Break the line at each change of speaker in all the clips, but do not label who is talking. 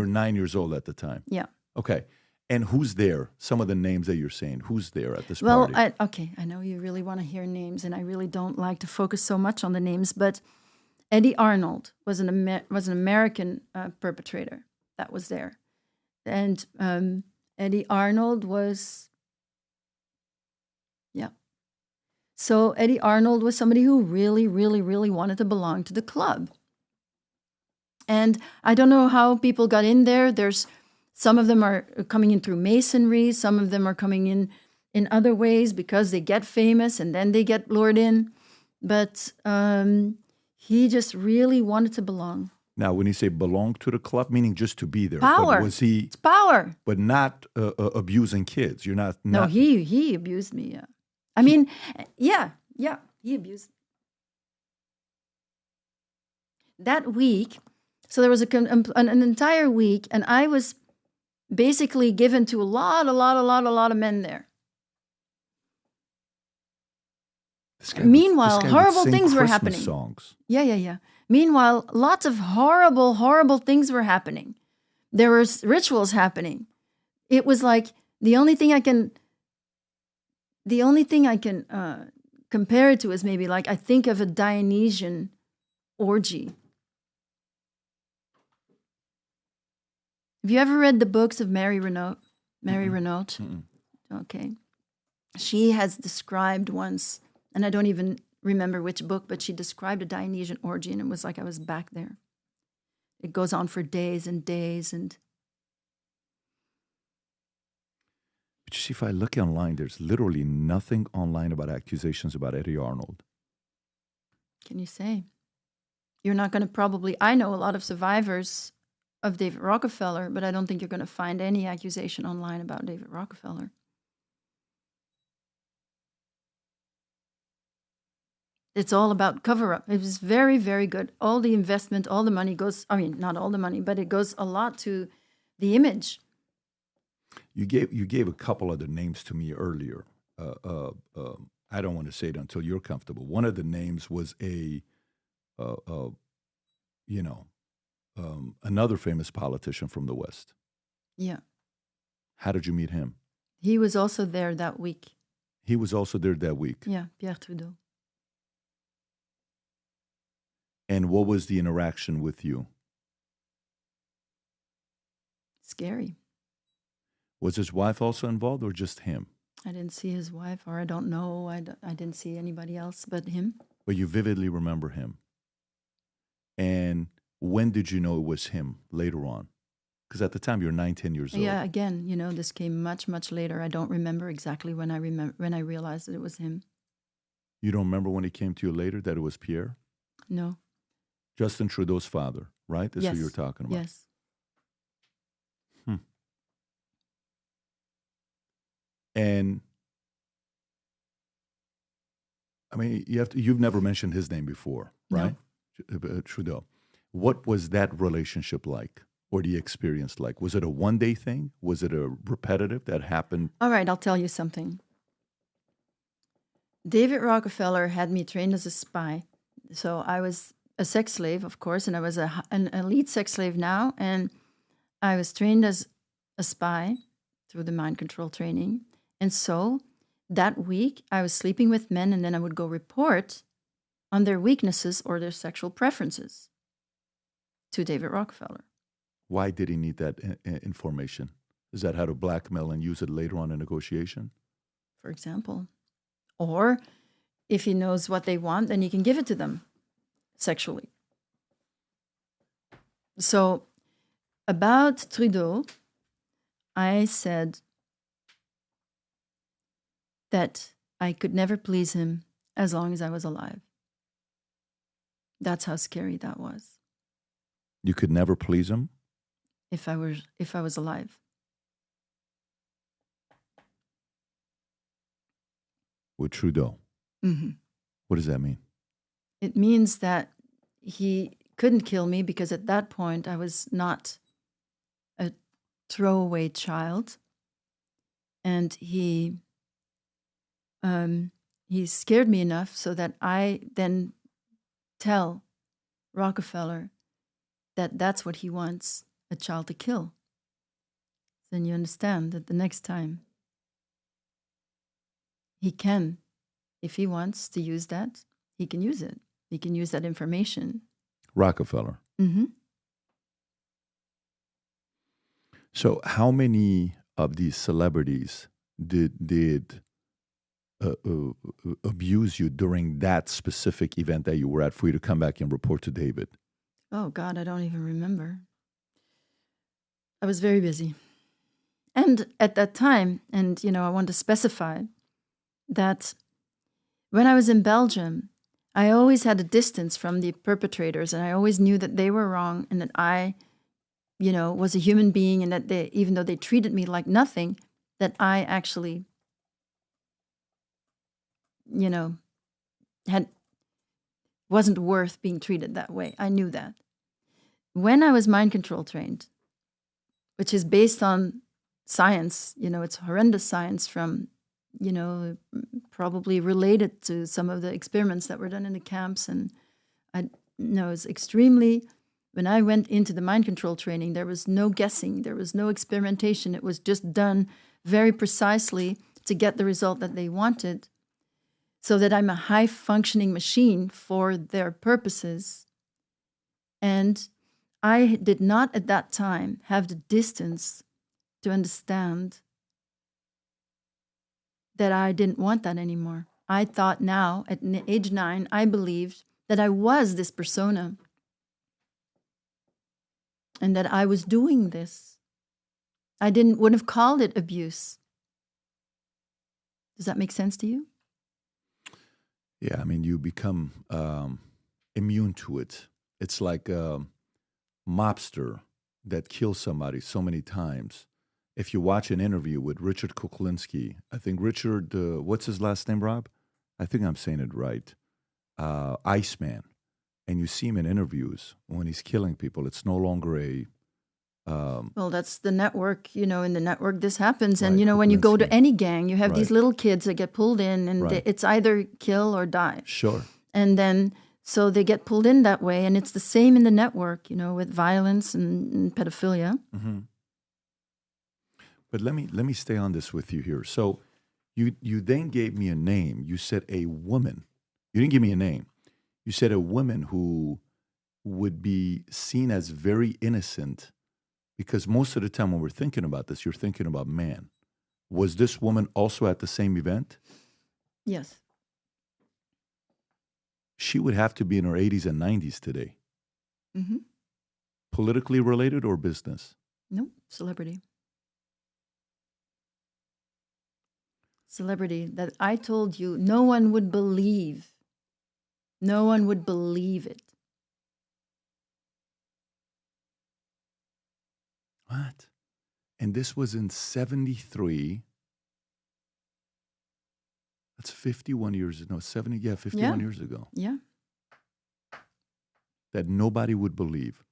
You're 9 years old at the time.
Yeah.
Okay. And who's there? Some of the names that you're saying. Who's there at this
Well,
party?
I know you really want to hear names, and I really don't like to focus so much on the names, but Eddie Arnold was an American perpetrator that was there. And Eddie Arnold was, yeah. So Eddie Arnold was somebody who really, really, really wanted to belong to the club. And I don't know how people got in there. Some of them are coming in through masonry. Some of them are coming in other ways because they get famous and then they get lured in. But he just really wanted to belong.
Now, when you say belong to the club, meaning just to be there.
Power.
But was he?
It's power.
But not abusing kids. You're not.
No, he abused me. Yeah. I mean, yeah, he abused me. That week, so there was an entire week, and I was basically given to a lot of men there. Meanwhile, horrible things were happening.
Songs.
Yeah. Meanwhile, lots of horrible things were happening. There were rituals happening. It was like the only thing I can compare it to is maybe like I think of a Dionysian orgy. Have you ever read the books of Mary Renaud?
Mm-mm.
Okay. She has described once, and I don't even remember which book, but she described a Dionysian orgy, and it was like I was back there. It goes on for days and days. And
But you see, if I look online, there's literally nothing online about accusations about Eddie Arnold.
Can you say? You're not going to probably... I know a lot of survivors of David Rockefeller, but I don't think you're going to find any accusation online about David Rockefeller. It's all about cover-up. It was very, very good. All the investment, all the money goes... I mean, not all the money, but it goes a lot to the image.
You gave a couple other names to me earlier. I don't want to say it until you're comfortable. One of the names was another famous politician from the West.
Yeah.
How did you meet him?
He was also there that week.
He was also there that week.
Yeah, Pierre Trudeau.
And what was the interaction with you?
Scary.
Was his wife also involved or just him?
I didn't see his wife, or I don't know. I didn't see anybody else but him.
But you vividly remember him. And when did you know it was him later on? Because at the time you're 9, 10 years old.
Yeah, again, this came much, much later. I don't remember exactly when I realized that it was him.
You don't remember when it came to you later that it was Pierre?
No.
Justin Trudeau's father, right? That's
yes.
who you're talking about.
Yes.
And I mean, you've never mentioned his name before, right? No. Trudeau. What was that relationship like, or the experience like? Was it a one-day thing? Was it a repetitive that happened? All
right, I'll tell you something. David Rockefeller had me trained as a spy. So I was a sex slave, of course, and I was an elite sex slave now. And I was trained as a spy through the mind control training. And so that week, I was sleeping with men, and then I would go report on their weaknesses or their sexual preferences to David Rockefeller.
Why did he need that information? Is that how to blackmail and use it later on in negotiation?
For example. Or if he knows what they want, then he can give it to them sexually. So about Trudeau, I said that I could never please him as long as I was alive. That's how scary that was.
You could never please him?
If I was alive.
With Trudeau?
Mm-hmm.
What does that mean?
It means that he couldn't kill me because at that point I was not a throwaway child. And he scared me enough so that I then tell Rockefeller that that's what he wants. a child to kill. Then you understand that the next time he can, if he wants to use that, he can use it. He can use that information.
Rockefeller.
Mm-hmm.
So how many of these celebrities did abuse you during that specific event that you were at for you to come back and report to David?
Oh, God, I don't even remember. I was very busy. And at that time, and, I want to specify that when I was in Belgium, I always had a distance from the perpetrators, and I always knew that they were wrong and that I, was a human being, and that they, even though they treated me like nothing, that I actually, wasn't worth being treated that way. I knew that. When I was mind control trained, which is based on science, it's horrendous science from, probably related to some of the experiments that were done in the camps. And I know it's extremely, when I went into the mind control training, there was no guessing, there was no experimentation. It was just done very precisely to get the result that they wanted, so that I'm a high functioning machine for their purposes. And I did not at that time have the distance to understand that I didn't want that anymore. I thought now, at age 9, I believed that I was this persona and that I was doing this. I wouldn't have called it abuse. Does that make sense to you?
Yeah, I mean, you become immune to it. It's like a mobster that kills somebody so many times. If you watch an interview with Richard Kuklinski, I think Richard, what's his last name, Rob? I think I'm saying it right. Iceman. And you see him in interviews when he's killing people. It's no longer a...
well, that's the network. In the network this happens.
Right,
And, when you go to
Kuklinski.
any gang, you have
Right.
these little kids that get pulled in, and
Right.
it's either kill or die.
Sure.
And then, so they get pulled in that way. And it's the same in the network, with violence and pedophilia.
Mm-hmm. But let me stay on this with you here. So you then gave me a name. You said a woman. You didn't give me a name. You said a woman who would be seen as very innocent, because most of the time when we're thinking about this, you're thinking about man. Was this woman also at the same event?
Yes.
She would have to be in her 80s and 90s today.
Mm-hmm.
Politically related or business?
No, celebrity. Celebrity that I told you no one would believe. No one would believe it.
What? And this was in 73. That's 51 years, no, 70, yeah, 51 years ago.
Yeah.
That nobody would believe.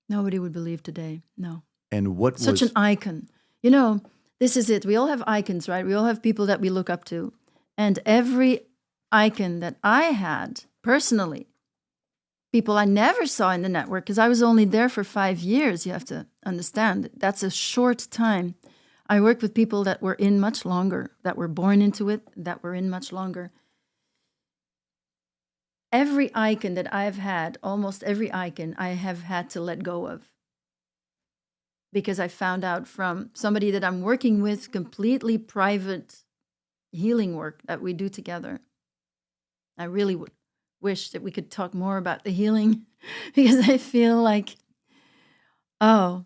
Nobody would believe today. No.
And what
Such
was...
an icon. This is it. We all have icons, right? We all have people that we look up to. And every icon that I had, personally, people I never saw in the network, because I was only there for 5 years, you have to understand. That's a short time. I worked with people that were in much longer, that were born into it, that were in much longer. Every icon that I've had, almost every icon, I have had to let go of. Because I found out from somebody that I'm working with, completely private healing work that we do together. I really would wish that we could talk more about the healing, because I feel like, I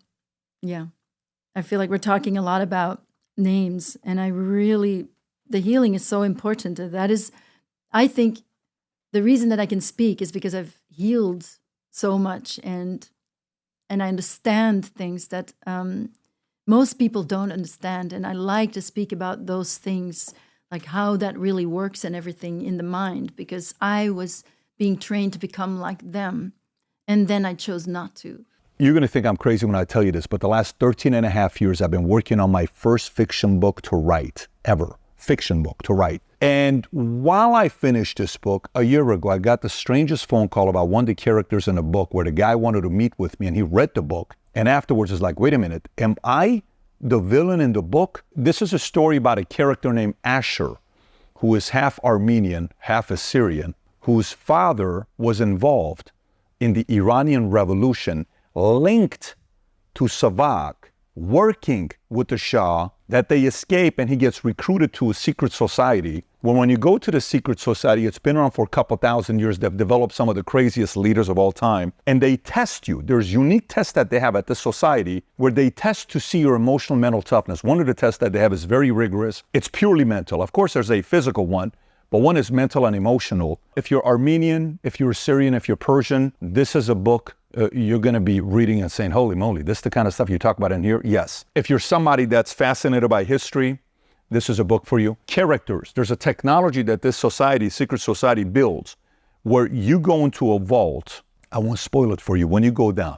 feel like we're talking a lot about names, and the healing is so important. That is, I think, the reason that I can speak is because I've healed so much, and I understand things that most people don't understand. And I like to speak about those things, like how that really works and everything in the mind, because I was being trained to become like them. And then I chose not to.
You're going to think I'm crazy when I tell you this, but the last 13 and a half years, I've been working on my first fiction book to write ever. fiction book to write. And while I finished this book a year ago, I got the strangest phone call about one of the characters in the book where the guy wanted to meet with me and he read the book. And afterwards is like, wait a minute, am I the villain in the book? This is a story about a character named Asher, who is half Armenian, half Assyrian, whose father was involved in the Iranian Revolution, linked to Savak, working with the Shah, that they escape and he gets recruited to a secret society. When you go to the secret society, it's been around for a couple thousand years. They've developed some of the craziest leaders of all time. And they test you. There's unique tests that they have at this society where they test to see your emotional mental toughness. One of the tests that they have is very rigorous. It's purely mental. Of course, there's a physical one, but one is mental and emotional. If you're Armenian, if you're Syrian, if you're Persian, this is a book you're going to be reading and saying, holy moly, this is the kind of stuff you talk about in here? Yes. If you're somebody that's fascinated by history, this is a book for you. Characters. There's a technology that this society, secret society, builds where you go into a vault. I won't spoil it for you. When you go down,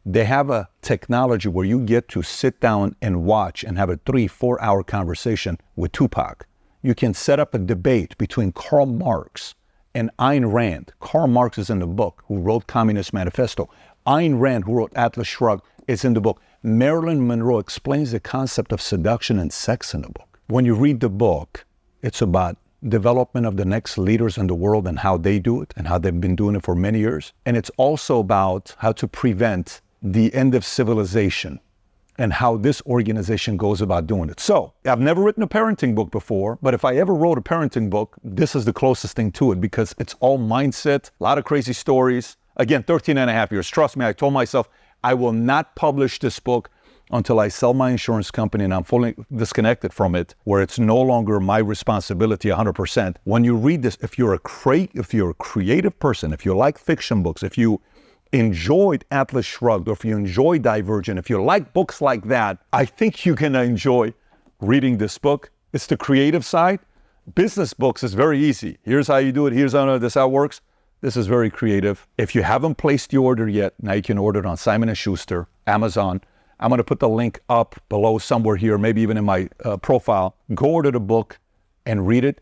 they have a technology where you get to sit down and watch and have a 3-4 hour conversation with Tupac. You can set up a debate between Karl Marx and Ayn Rand. Karl Marx is in the book, who wrote Communist Manifesto. Ayn Rand, who wrote Atlas Shrugged, is in the book. Marilyn Monroe explains the concept of seduction and sex in the book. When you read the book, it's about development of the next leaders in the world and how they do it and how they've been doing it for many years. And it's also about how to prevent the end of civilization and how this organization goes about doing it. So, I've never written a parenting book before, but if I ever wrote a parenting book, this is the closest thing to it because it's all mindset, a lot of crazy stories. Again, 13 and a half years. Trust me, I told myself I will not publish this book until I sell my insurance company and I'm fully disconnected from it, where it's no longer my responsibility 100%. When you read this, if you're a creative person, if you like fiction books, if you enjoyed Atlas Shrugged, or if you enjoy Divergent, if you like books like that, I think you're going to enjoy reading this book. It's the creative side. Business books is very easy. Here's how you do it. Here's how this how it works. This is very creative. If you haven't placed the order yet, now you can order it on Simon & Schuster, Amazon. I'm going to put the link up below somewhere here, maybe even in my profile. Go order the book and read it.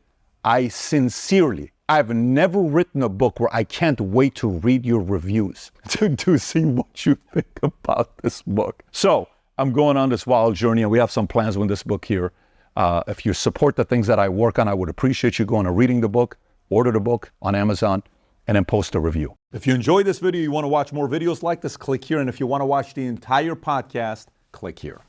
I've never written a book where I can't wait to read your reviews to see what you think about this book. So I'm going on this wild journey and we have some plans with this book here. If you support the things that I work on, I would appreciate you going and reading the book, order the book on Amazon, and then post a review. If you enjoyed this video, you want to watch more videos like this, click here. And if you want to watch the entire podcast, click here.